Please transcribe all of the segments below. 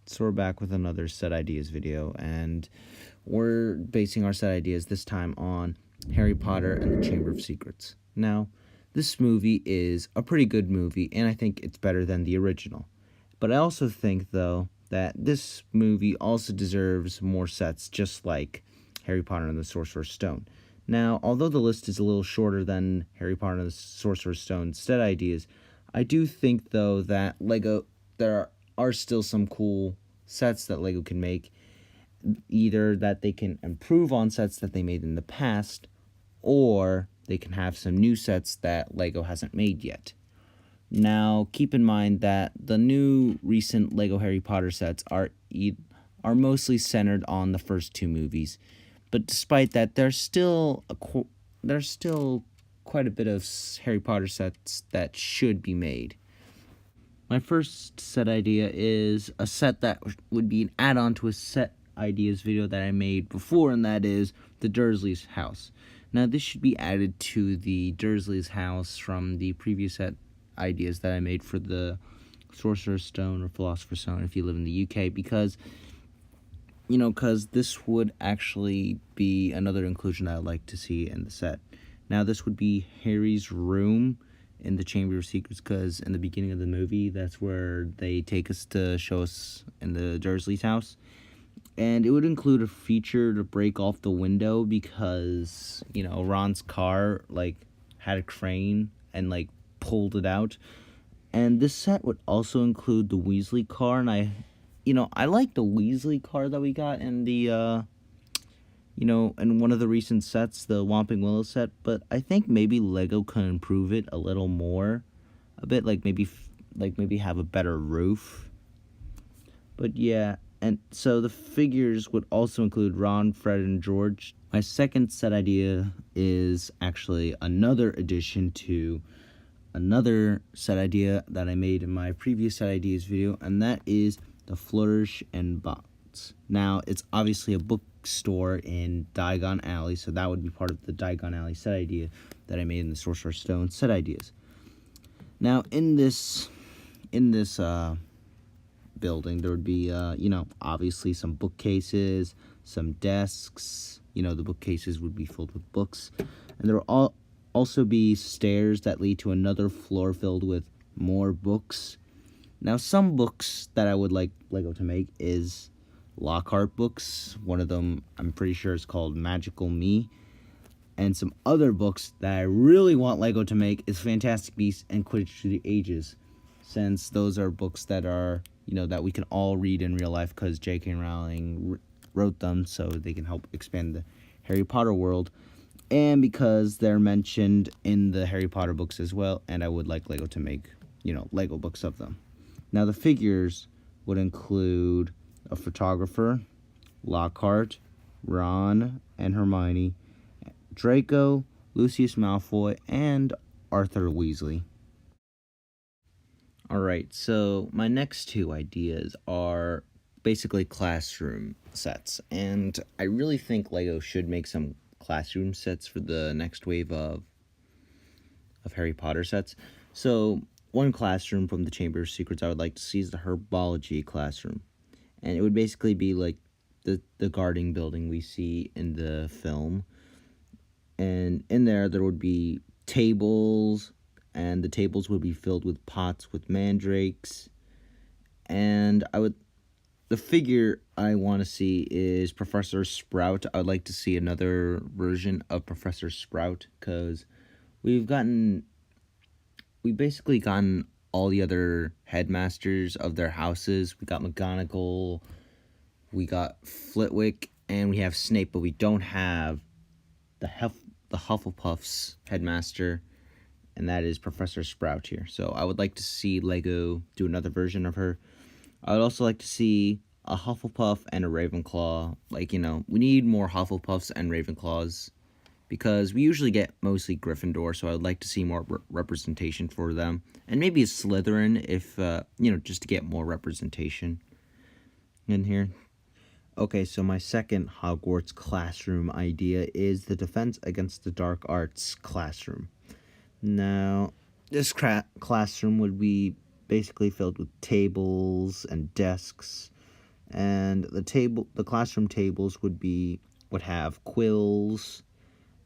So we're back with another set ideas video, and we're basing our set ideas this time on Harry Potter and the Chamber of Secrets. Now, this movie is a pretty good movie, and I think it's better than the original. But I also think, though, that this movie also deserves more sets, just like Harry Potter and the Sorcerer's Stone. Now, although the list is a little shorter than Harry Potter and the Sorcerer's Stone set ideas, I do think, though, that there are still some cool sets that LEGO can make, either that they can improve on sets that they made in the past, or they can have some new sets that LEGO hasn't made yet. Now, keep in mind that the new recent LEGO Harry Potter sets are mostly centered on the first two movies, but despite that, there's still quite a bit of Harry Potter sets that should be made. My first set idea is a set that would be an add-on to a set ideas video that I made before, and that is the Dursley's house. Now, this should be added to the Dursley's house from the previous set ideas that I made for the Sorcerer's Stone or Philosopher's Stone if you live in the UK, because this would actually be another inclusion that I'd like to see in the set. Now, this would be Harry's room in the Chamber of Secrets, because in the beginning of the movie, that's where they take us to show us in the Dursley's house. And it would include a feature to break off the window, because, Ron's car, had a crane and, pulled it out. And this set would also include the Weasley car, and I like the Weasley car that we got in the, in one of the recent sets, the Whomping Willow set, but I think maybe LEGO can improve it a little more, a bit, maybe have a better roof. But yeah, and so the figures would also include Ron, Fred, and George. My second set idea is actually another addition to another set idea that I made in my previous set ideas video, and that is the Flourish and Blotts. Now, it's obviously a bookstore in Diagon Alley, so that would be part of the Diagon Alley set idea that I made in the Sorcerer's Stone set ideas. Now, in this building, there would be, obviously some bookcases, some desks. The bookcases would be filled with books, and there will also be stairs that lead to another floor filled with more books. Now, some books that I would like LEGO to make is Lockhart books. One of them, I'm pretty sure, is called Magical Me. And some other books that I really want LEGO to make is Fantastic Beasts and Quidditch Through the Ages, since those are books that are, that we can all read in real life, because J.K. Rowling wrote them, so they can help expand the Harry Potter world, and because they're mentioned in the Harry Potter books as well, and I would like LEGO to make, LEGO books of them. Now, the figures would include a photographer, Lockhart, Ron and Hermione, Draco, Lucius Malfoy, and Arthur Weasley. Alright, so my next two ideas are basically classroom sets, and I really think LEGO should make some classroom sets for the next wave of Harry Potter sets. So, one classroom from the Chamber of Secrets I would like to see is the herbology classroom. And it would basically be like the gardening building we see in the film. And in there would be tables, and the tables would be filled with pots with mandrakes. And the figure I want to see is Professor Sprout. I would like to see another version of Professor Sprout, because we've basically gotten all the other headmasters of their houses. We got McGonagall, we got Flitwick, and we have Snape, but we don't have the Hufflepuff's headmaster, and that is Professor Sprout here. So I would like to see LEGO do another version of her. I would also like to see a Hufflepuff and a Ravenclaw. We need more Hufflepuffs and Ravenclaws, because we usually get mostly Gryffindor, so I would like to see more representation for them. And maybe a Slytherin, if, just to get more representation in here. Okay, so my second Hogwarts classroom idea is the Defense Against the Dark Arts classroom. Now, this classroom would be basically filled with tables and desks, And the classroom tables would have quills.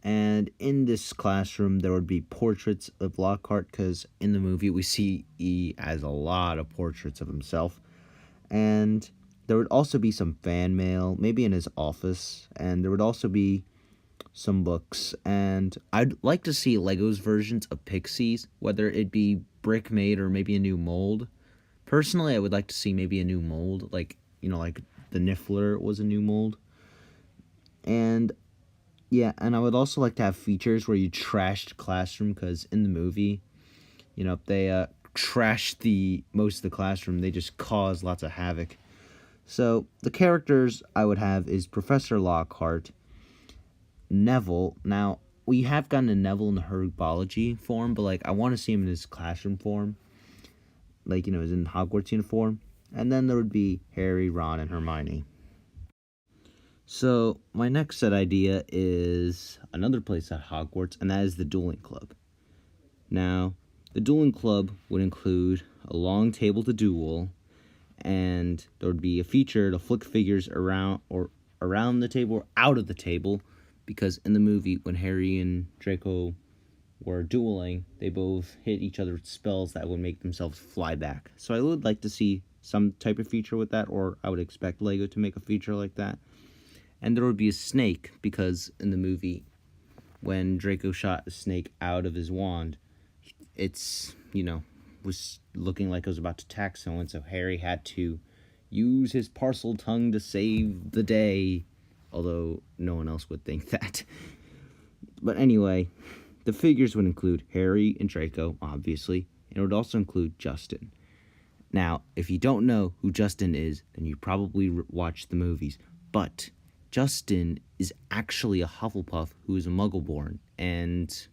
And in this classroom, there would be portraits of Lockhart, because in the movie we see he has a lot of portraits of himself. And there would also be some fan mail, maybe in his office, and there would also be some books. And I'd like to see Lego's versions of Pixies, whether it be brick made or maybe a new mold. Personally, I would like to see maybe a new mold, like, like the Niffler was a new mold. And yeah, and I would also like to have features where you trashed classroom, because in the movie, they trash most of the classroom. They just cause lots of havoc. So the characters I would have is Professor Lockhart, Neville. Now, we have gotten a Neville in the herbology form, but I want to see him in his classroom form, his in Hogwarts uniform. And then there would be Harry, Ron, and Hermione. So my next set idea is another place at Hogwarts, and that is the Dueling Club. Now, the Dueling Club would include a long table to duel, and there would be a feature to flick figures around the table or out of the table, because in the movie, when Harry and Draco were dueling, they both hit each other with spells that would make themselves fly back. So I would like to see some type of feature with that, or I would expect Lego to make a feature like that. And there would be a snake, because in the movie, when Draco shot a snake out of his wand, it's, was looking like it was about to attack someone, so Harry had to use his parcel tongue to save the day, although no one else would think that. But anyway, the figures would include Harry and Draco, obviously, and it would also include Justin. Now, if you don't know who Justin is, then you probably watched the movies, but Justin is actually a Hufflepuff who is a Muggle-born, and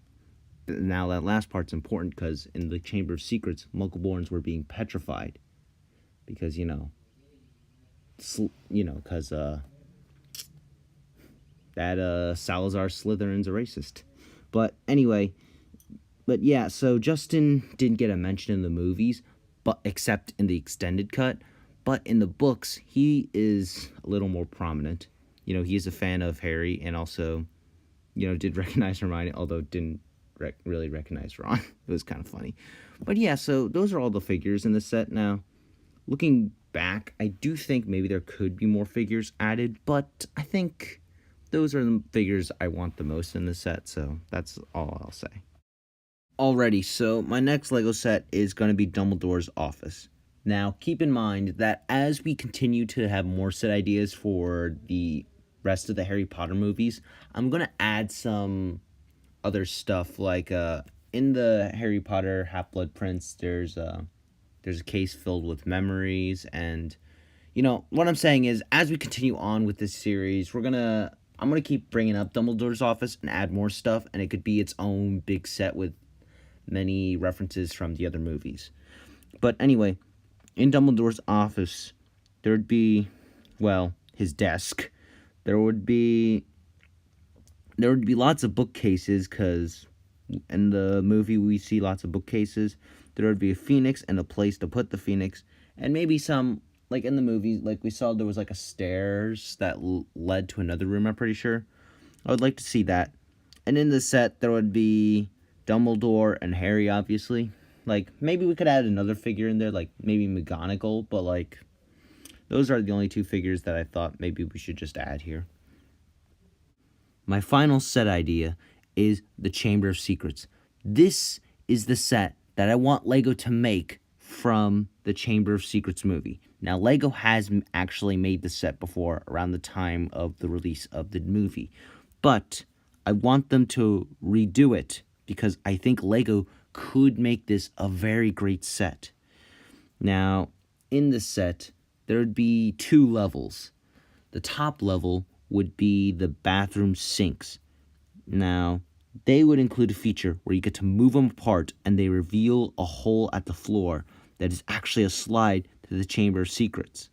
now that last part's important because in the Chamber of Secrets, Muggle-borns were being petrified because that Salazar Slytherin's a racist. But anyway, so Justin didn't get a mention in the movies, but except in the extended cut. But in the books, he is a little more prominent. He is a fan of Harry and also, did recognize Hermione, although didn't really recognize Ron. It was kind of funny. But yeah, so those are all the figures in the set. Now, looking back, I do think maybe there could be more figures added, but I think those are the figures I want the most in the set, so that's all I'll say. Alrighty, so my next Lego set is going to be Dumbledore's office. Now, keep in mind that as we continue to have more set ideas for the rest of the Harry Potter movies, I'm going to add some other stuff, like in the Harry Potter Half-Blood Prince, there's a case filled with memories, and what I'm saying is, as we continue on with this series, I'm gonna keep bringing up Dumbledore's office and add more stuff, and it could be its own big set with many references from the other movies. But anyway, in Dumbledore's office, there would be, his desk. There would be lots of bookcases, because in the movie we see lots of bookcases. There would be a phoenix and a place to put the phoenix, and maybe some, like in the movie, like we saw there was like a stairs that led to another room, I'm pretty sure. I would like to see that. And in the set, there would be Dumbledore and Harry, obviously. Like, maybe we could add another figure in there, like maybe McGonagall, but those are the only two figures that I thought maybe we should just add here. My final set idea is the Chamber of Secrets. This is the set that I want Lego to make from the Chamber of Secrets movie. Now, Lego has actually made the set before, around the time of the release of the movie. But I want them to redo it, because I think Lego could make this a very great set. Now, in the set, there would be 2 levels. The top level would be the bathroom sinks. Now, they would include a feature where you get to move them apart and they reveal a hole at the floor that is actually a slide to the Chamber of Secrets.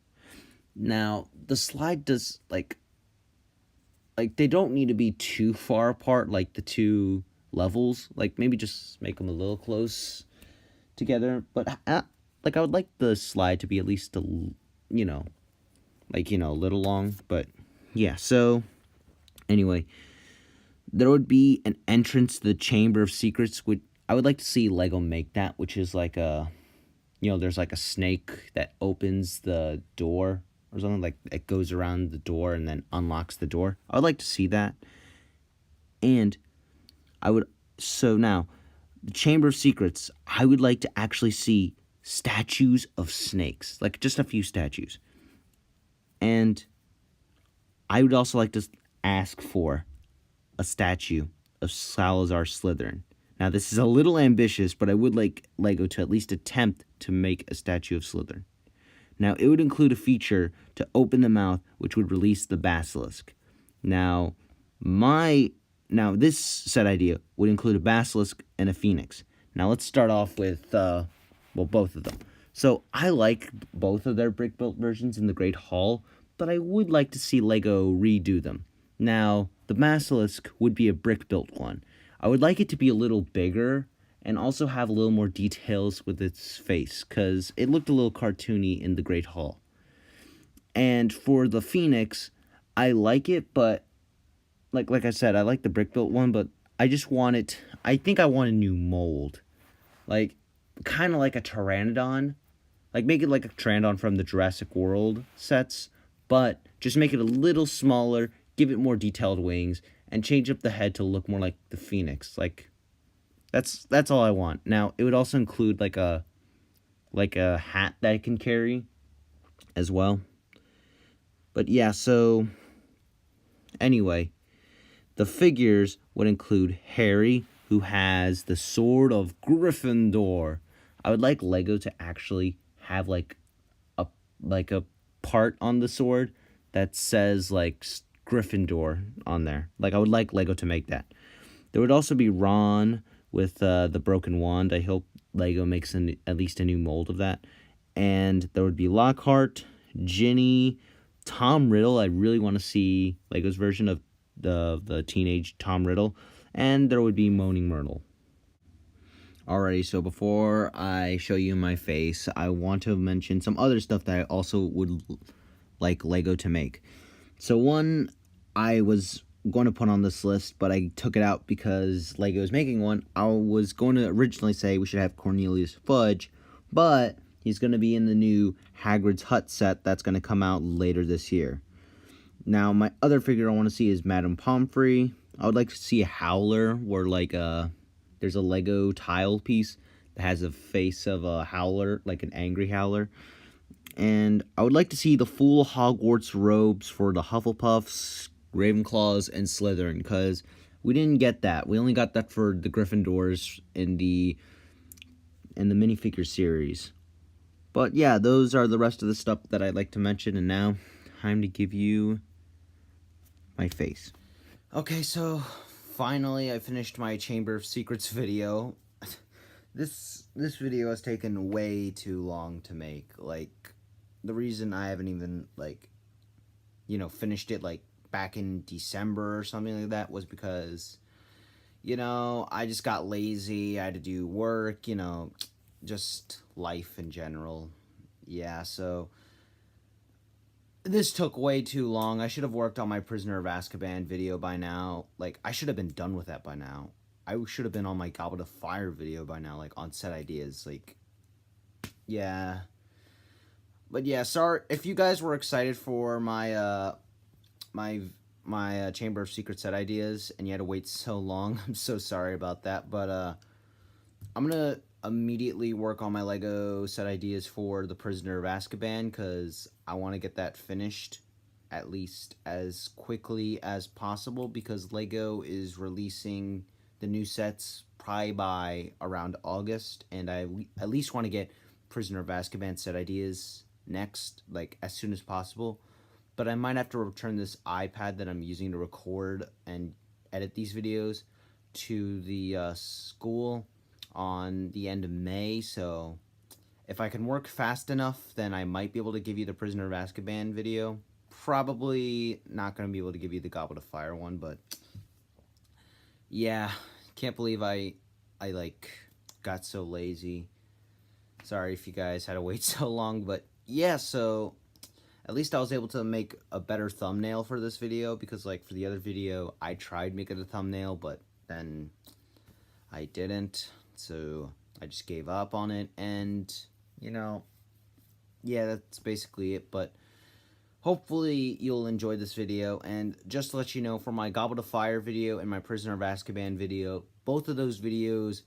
Now, the slide does, they don't need to be too far apart, like the 2 levels. Maybe just make them a little close together. But, I would like the slide to be at least, like, a little long, but yeah. So anyway, there would be an entrance to the Chamber of Secrets, which I would like to see Lego make that, which is like there's like a snake that opens the door or something, like it goes around the door and then unlocks the door. I would like to see that. And so now, the Chamber of Secrets, I would like to actually see statues of snakes, like just a few statues. And I would also like to ask for a statue of Salazar Slytherin. Now, this is a little ambitious, but I would like Lego to at least attempt to make a statue of Slytherin. Now, it would include a feature to open the mouth, which would release the basilisk. Now, this set idea would include a basilisk and a phoenix. Now, let's start off with, both of them. So, I like both of their brick-built versions in the Great Hall, but I would like to see Lego redo them. Now, the basilisk would be a brick-built one. I would like it to be a little bigger and also have a little more details with its face, because it looked a little cartoony in the Great Hall. And for the phoenix, I like it, but like I said, I like the brick-built one, but I think I want a new mold. Like, kind of like a pteranodon. Like, make it like a pteranodon from the Jurassic World sets, but just make it a little smaller, give it more detailed wings, and change up the head to look more like the phoenix. Like, that's all I want. Now, it would also include like a hat that I can carry as well. But yeah, so anyway, the figures would include Harry, who has the sword of Gryffindor. I would like Lego to actually have like a part on the sword that says like Gryffindor on there. Like, I would like Lego to make that. There would also be Ron with the broken wand. I hope Lego makes at least a new mold of that. And there would be Lockhart, Ginny, Tom Riddle. I really want to see Lego's version of the teenage Tom Riddle. And there would be Moaning Myrtle. Alrighty, so before I show you my face, I want to mention some other stuff that I also would like Lego to make. So one I was going to put on this list, but I took it out because Lego is making one. I was going to originally say we should have Cornelius Fudge, but he's going to be in the new Hagrid's Hut set that's going to come out later this year. Now, my other figure I want to see is Madame Pomfrey. I would like to see a Howler, where like there's a Lego tile piece that has a face of a Howler, like an angry Howler. And I would like to see the full Hogwarts robes for the Hufflepuffs, Ravenclaws, and Slytherin, because we didn't get that. We only got that for the Gryffindors in the minifigure series. But yeah, those are the rest of the stuff that I'd like to mention, and now time to give you my face. Okay, so finally I finished my Chamber of Secrets video. This video has taken way too long to make. Like, the reason I haven't even, like, finished it, like, back in December or something like that was because, I just got lazy. I had to do work, just life in general. Yeah, so this took way too long. I should have worked on my Prisoner of Azkaban video by now. Like, I should have been done with that by now. I should have been on my Goblet of Fire video by now, like, on set ideas. Like, yeah. But yeah, sorry if you guys were excited for my my Chamber of Secrets set ideas and you had to wait so long. I'm so sorry about that. But I'm gonna immediately work on my Lego set ideas for the Prisoner of Azkaban, because I want to get that finished at least as quickly as possible, because Lego is releasing the new sets probably by around August, and I at least want to get Prisoner of Azkaban set ideas next, like, as soon as possible. But I might have to return this iPad that I'm using to record and edit these videos to the school on the end of May, so if I can work fast enough, then I might be able to give you the Prisoner of Azkaban video. Probably not going to be able to give you the Goblet of Fire one, but yeah, can't believe I like got so lazy. Sorry if you guys had to wait so long, but yeah, so at least I was able to make a better thumbnail for this video, because like for the other video I tried making a thumbnail but then I didn't, so I just gave up on it. And you know, yeah, that's basically it. But hopefully you'll enjoy this video. And just to let you know, for my Goblet of Fire video and my Prisoner of Azkaban video, both of those videos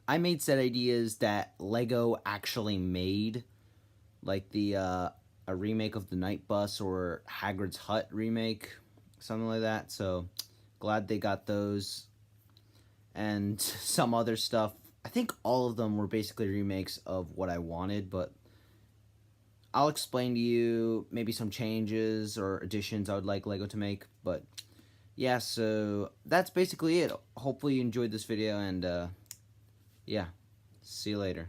I made set ideas that Lego actually made, like the a remake of the Night Bus or Hagrid's Hut remake, something like that. So glad they got those, and some other stuff. I think all of them were basically remakes of what I wanted, but I'll explain to you maybe some changes or additions I would like Lego to make. But yeah, so that's basically it. Hopefully you enjoyed this video, and yeah, see you later.